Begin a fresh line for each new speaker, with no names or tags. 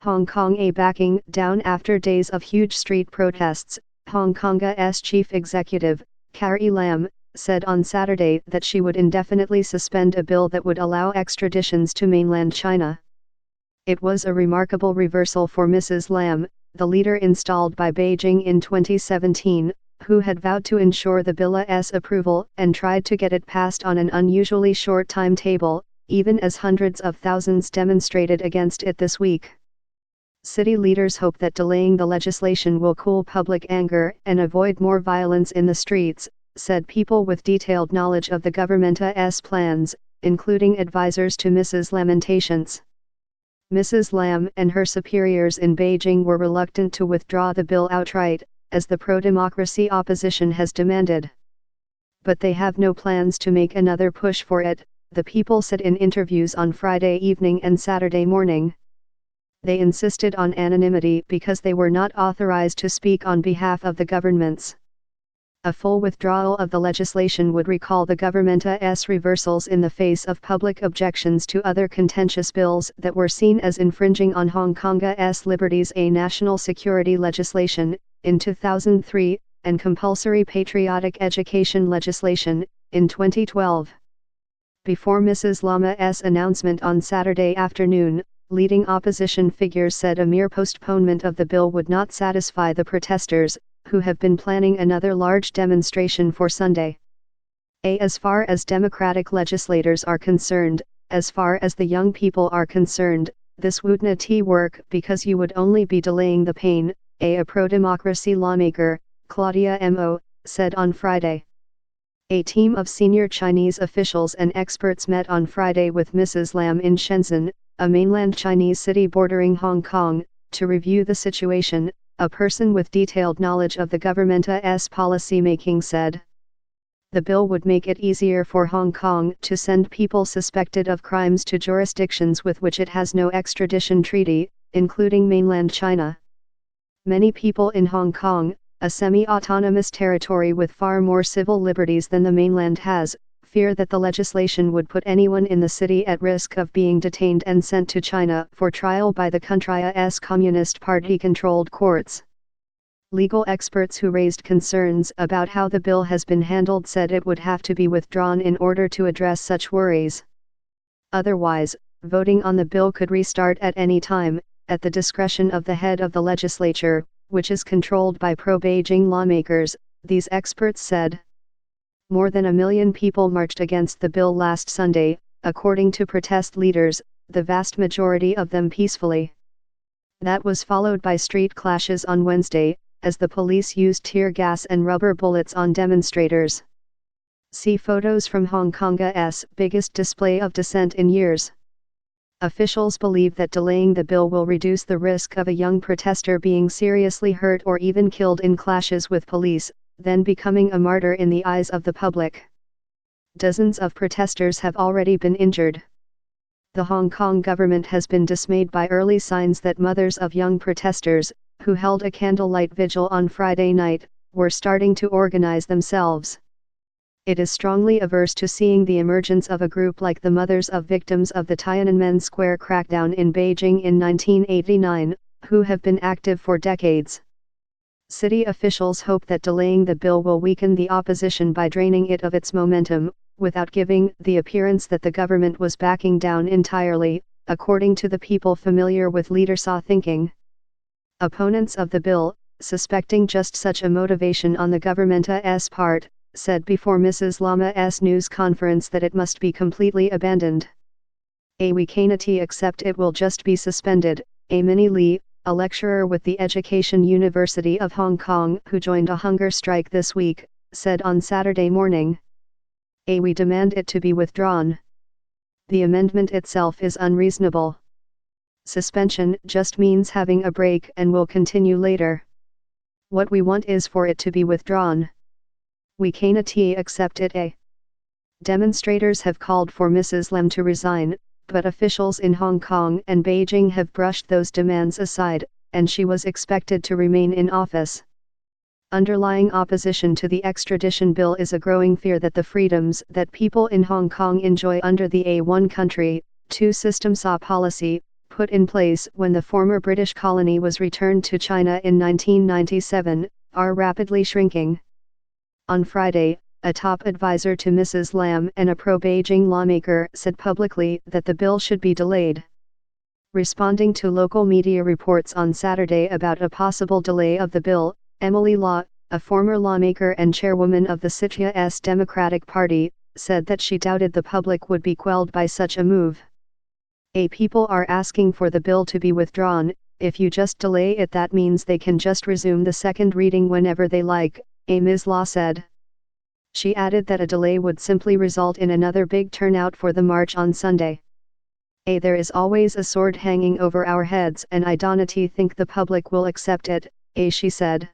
Hong Kong backing down after days of huge street protests. Hong Kong's chief executive, Carrie Lam, said on Saturday that she would indefinitely suspend a bill that would allow extraditions to mainland China. It was a remarkable reversal for Mrs. Lam, the leader installed by Beijing in 2017, who had vowed to ensure the bill's approval and tried to get it passed on an unusually short timetable, even as hundreds of thousands demonstrated against it this week. City leaders hope that delaying the legislation will cool public anger and avoid more violence in the streets, said people with detailed knowledge of the government's plans, including advisors to Mrs. Lamentations. Mrs. Lam and her superiors in Beijing were reluctant to withdraw the bill outright, as the pro-democracy opposition has demanded. But they have no plans to make another push for it, the people said in interviews on Friday evening and Saturday morning. They insisted on anonymity because they were not authorized to speak on behalf of the governments. A full withdrawal of the legislation would recall the government's reversals in the face of public objections to other contentious bills that were seen as infringing on Hong Kong's liberties, a national security legislation, in 2003, and compulsory patriotic education legislation, in 2012. Before Mrs. Lam's announcement on Saturday afternoon, leading opposition figures said a mere postponement of the bill would not satisfy the protesters, who have been planning another large demonstration for Sunday. As far as democratic legislators are concerned, as far as the young people are concerned, this would not work because you would only be delaying the pain, a pro-democracy lawmaker, Claudia Mo, said on Friday. A team of senior Chinese officials and experts met on Friday with Mrs. Lam in Shenzhen, a mainland Chinese city bordering Hong Kong, to review the situation, a person with detailed knowledge of the government's policy-making said. The bill would make it easier for Hong Kong to send people suspected of crimes to jurisdictions with which it has no extradition treaty, including mainland China. Many people in Hong Kong, a semi-autonomous territory with far more civil liberties than the mainland has, fear that the legislation would put anyone in the city at risk of being detained and sent to China for trial by the country's Communist Party-controlled courts. Legal experts who raised concerns about how the bill has been handled said it would have to be withdrawn in order to address such worries. Otherwise, voting on the bill could restart at any time, at the discretion of the head of the legislature, which is controlled by pro-Beijing lawmakers, these experts said. More than 1 million people marched against the bill last Sunday, according to protest leaders, the vast majority of them peacefully. That was followed by street clashes on Wednesday, as the police used tear gas and rubber bullets on demonstrators. See photos from Hong Kong's biggest display of dissent in years. Officials believe that delaying the bill will reduce the risk of a young protester being seriously hurt or even killed in clashes with police, then becoming a martyr in the eyes of the public. Dozens of protesters have already been injured. The Hong Kong government has been dismayed by early signs that mothers of young protesters, who held a candlelight vigil on Friday night, were starting to organize themselves. It is strongly averse to seeing the emergence of a group like the mothers of victims of the Tiananmen Square crackdown in Beijing in 1989, who have been active for decades. City officials hope that delaying the bill will weaken the opposition by draining it of its momentum, without giving the appearance that the government was backing down entirely, according to the people familiar with leader-saw thinking. Opponents of the bill, suspecting just such a motivation on the government's part, said before Mrs. Lam's news conference that it must be completely abandoned. We cannot accept it will just be suspended, Minnie Lee, a lecturer with the Education University of Hong Kong who joined a hunger strike this week, said on Saturday morning. We demand it to be withdrawn. The amendment itself is unreasonable. Suspension just means having a break and will continue later. What we want is for it to be withdrawn. We cannot accept it. Demonstrators have called for Mrs. Lam to resign, but officials in Hong Kong and Beijing have brushed those demands aside, and she was expected to remain in office. Underlying opposition to the extradition bill is a growing fear that the freedoms that people in Hong Kong enjoy under the one country, two systems policy, put in place when the former British colony was returned to China in 1997, are rapidly shrinking. On Friday, a top advisor to Mrs. Lam and a pro-Beijing lawmaker said publicly that the bill should be delayed. Responding to local media reports on Saturday about a possible delay of the bill, Emily Law, a former lawmaker and chairwoman of the CITIA's Democratic Party, said that she doubted the public would be quelled by such a move. People are asking for the bill to be withdrawn. If you just delay it, that means they can just resume the second reading whenever they like, Ms. Law said. She added that a delay would simply result in another big turnout for the march on Sunday. There is always a sword hanging over our heads, and I don't think the public will accept it, she said.